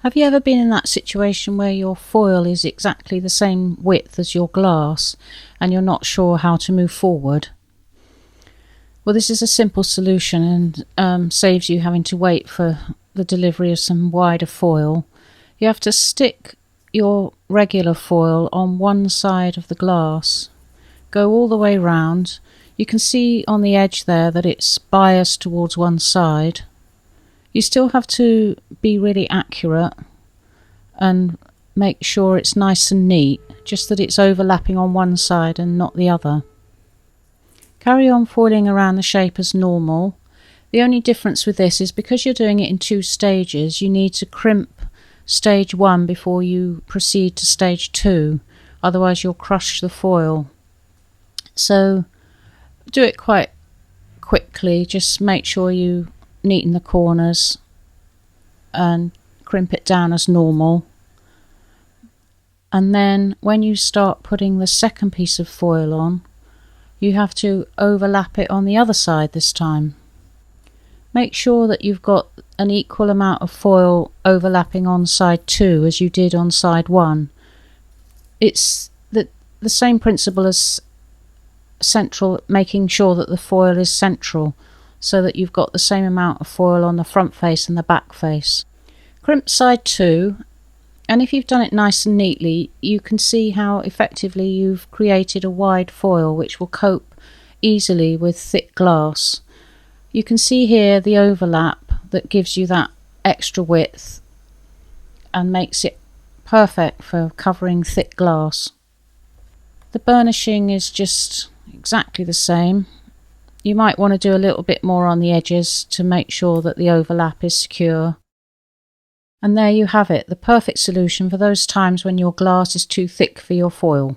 Have you ever been in that situation where your foil is exactly the same width as your glass and you're not sure how to move forward? Well, this is a simple solution and saves you having to wait for the delivery of some wider foil. You have to stick your regular foil on one side of the glass, go all the way round. You can see on the edge there that it's biased towards one side. You still have to be really accurate and make sure it's nice and neat, just that it's overlapping on one side and not the other. Carry on foiling around the shape as normal. The only difference with this is because you're doing it in 2 stages, you need to crimp stage 1 before you proceed to stage 2, otherwise you'll crush the foil. So do it quite quickly, just make sure you neaten the corners and crimp it down as normal. And then when you start putting the second piece of foil on, you have to overlap it on the other side this time. Make sure that you've got an equal amount of foil overlapping on side 2 as you did on side 1. It's the same principle as central, making sure that the foil is central so that you've got the same amount of foil on the front face and the back face. Crimp side 2, and if you've done it nice and neatly, you can see how effectively you've created a wide foil which will cope easily with thick glass. You can see here the overlap that gives you that extra width and makes it perfect for covering thick glass. The burnishing is just exactly the same. You might want to do a little bit more on the edges to make sure that the overlap is secure. And there you have it, the perfect solution for those times when your glass is too thick for your foil.